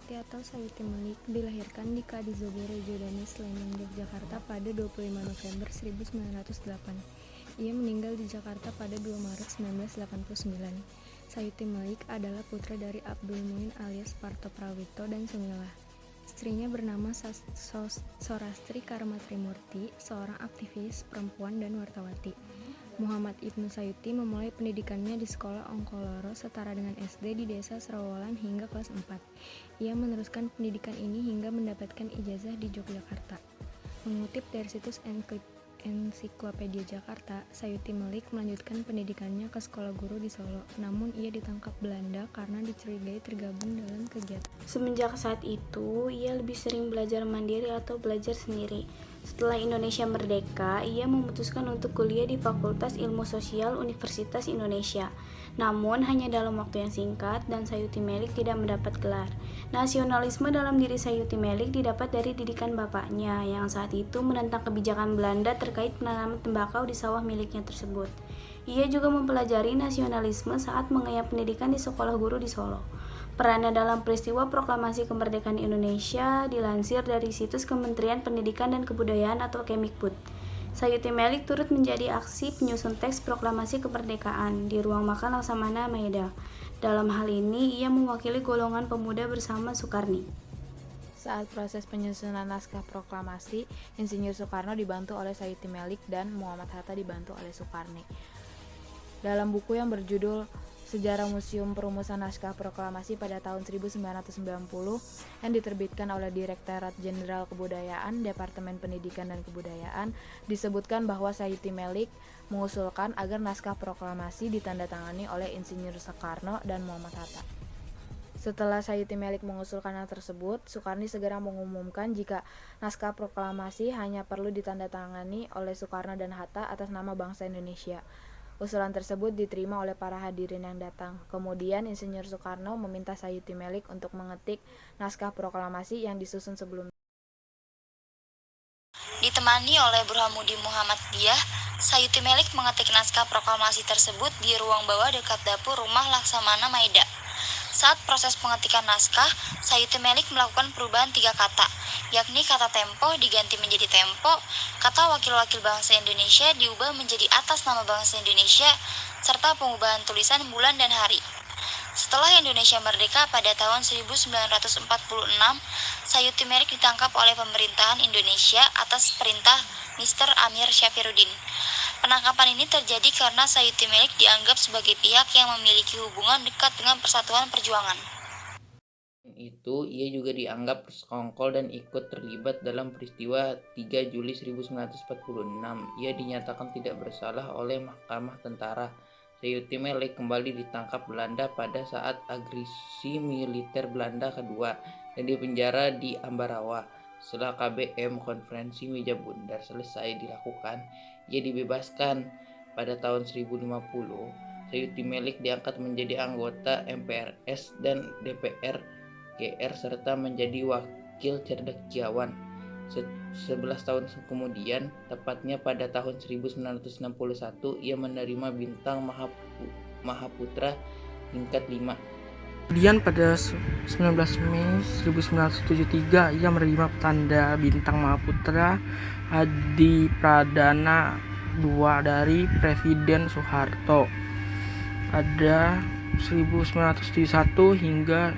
Krisdayanti atau Sayuti Malik dilahirkan di Kadizogo Rejo Dani, Sleman, Yogyakarta pada 25 November 1908. Ia meninggal di Jakarta pada 2 Maret 1989. Sayuti Malik adalah putra dari Abdul Muin alias Parto Prawito dan Sumilah. Istrinya bernama Sorastri Karma Trimurti, seorang aktivis perempuan dan wartawati. Muhammad Ibnu Sayuti memulai pendidikannya di sekolah Ongkoloro setara dengan SD di desa Serawalan hingga kelas 4. Ia meneruskan pendidikan ini hingga mendapatkan ijazah di Yogyakarta. Mengutip dari situs Ensiklopedia Jakarta, Sayuti Malik melanjutkan pendidikannya ke sekolah guru di Solo, namun ia ditangkap Belanda karena dicurigai tergabung dalam kegiatan. Semenjak saat itu, ia lebih sering belajar mandiri atau belajar sendiri. Setelah Indonesia merdeka, ia memutuskan untuk kuliah di Fakultas Ilmu Sosial Universitas Indonesia. Namun, hanya dalam waktu yang singkat dan Sayuti Malik tidak mendapat gelar. Nasionalisme dalam diri Sayuti Malik didapat dari didikan bapaknya, yang saat itu menentang kebijakan Belanda terkait penanaman tembakau di sawah miliknya tersebut. Ia juga mempelajari nasionalisme saat mengenyam pendidikan di sekolah guru di Solo. Perannya dalam peristiwa proklamasi kemerdekaan Indonesia dilansir dari situs Kementerian Pendidikan dan Kebudayaan atau Kemikbud. Sayuti Malik turut menjadi aksi penyusun teks proklamasi kemerdekaan di ruang makan Laksamana Maeda. Dalam hal ini, ia mewakili golongan pemuda bersama Soekarni. Saat proses penyusunan naskah proklamasi, Insinyur Soekarno dibantu oleh Sayuti Malik dan Muhammad Hatta dibantu oleh Soekarni. Dalam buku yang berjudul Sejarah Museum Perumusan Naskah Proklamasi pada tahun 1990 yang diterbitkan oleh Direktorat Jenderal Kebudayaan, Departemen Pendidikan dan Kebudayaan, disebutkan bahwa Sayuti Malik mengusulkan agar naskah proklamasi ditandatangani oleh Insinyur Soekarno dan Muhammad Hatta. Setelah Sayuti Malik mengusulkan hal tersebut, Soekarno segera mengumumkan jika naskah proklamasi hanya perlu ditandatangani oleh Soekarno dan Hatta atas nama bangsa Indonesia. Usulan tersebut diterima oleh para hadirin yang datang. Kemudian Insinyur Soekarno meminta Sayuti Malik untuk mengetik naskah proklamasi yang disusun sebelumnya. Ditemani oleh Burhanuddin Muhammadiyah, Sayuti Malik mengetik naskah proklamasi tersebut di ruang bawah dekat dapur rumah Laksamana Maeda. Saat proses pengetikan naskah, Sayuti Malik melakukan perubahan 3 kata, yakni kata tempo diganti menjadi tempo, kata wakil-wakil bangsa Indonesia diubah menjadi atas nama bangsa Indonesia, serta pengubahan tulisan bulan dan hari. Setelah Indonesia merdeka pada tahun 1946, Sayuti Malik ditangkap oleh pemerintahan Indonesia atas perintah Mr. Amir Syafruddin. Penangkapan ini terjadi karena Sayuti Malik dianggap sebagai pihak yang memiliki hubungan dekat dengan Persatuan Perjuangan. Itu, ia juga dianggap bersekongkol dan ikut terlibat dalam peristiwa 3 Juli 1946. Ia dinyatakan tidak bersalah oleh Mahkamah Tentara. Sayuti Malik kembali ditangkap Belanda pada saat agresi militer Belanda kedua dan dipenjara di Ambarawa. Setelah KBM Konferensi Meja Bundar selesai dilakukan, ia dibebaskan pada tahun 1050. Sayuti Malik diangkat menjadi anggota MPRS dan DPR GR serta menjadi wakil cendekiawan. 11 tahun kemudian, tepatnya pada tahun 1961, ia menerima bintang Mahaputra tingkat 5. Kemudian pada 19 Mei 1973 ia menerima tanda bintang Mahaputra Adi Pradana II dari Presiden Soeharto. Pada 1971 hingga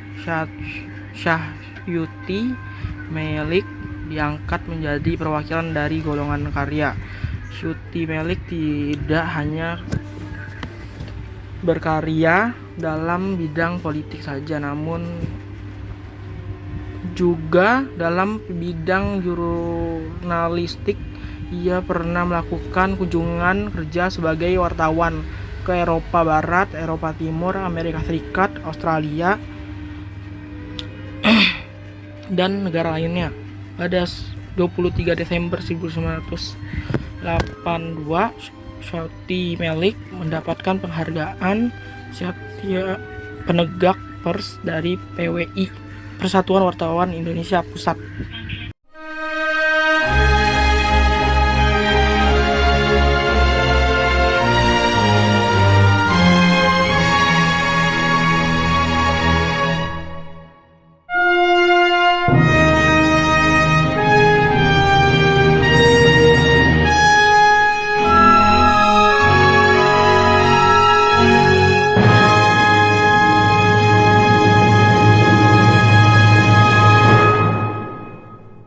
Sayuti Malik diangkat menjadi perwakilan dari golongan karya. Sayuti Malik tidak hanya berkarya dalam bidang politik saja, namun juga dalam bidang jurnalistik. Ia pernah melakukan kunjungan kerja sebagai wartawan ke Eropa Barat, Eropa Timur, Amerika Serikat, Australia, dan negara lainnya. Pada 23 Desember 1982, Sayuti Malik mendapatkan penghargaan Satya Penegak Pers dari PWI, Persatuan Wartawan Indonesia Pusat.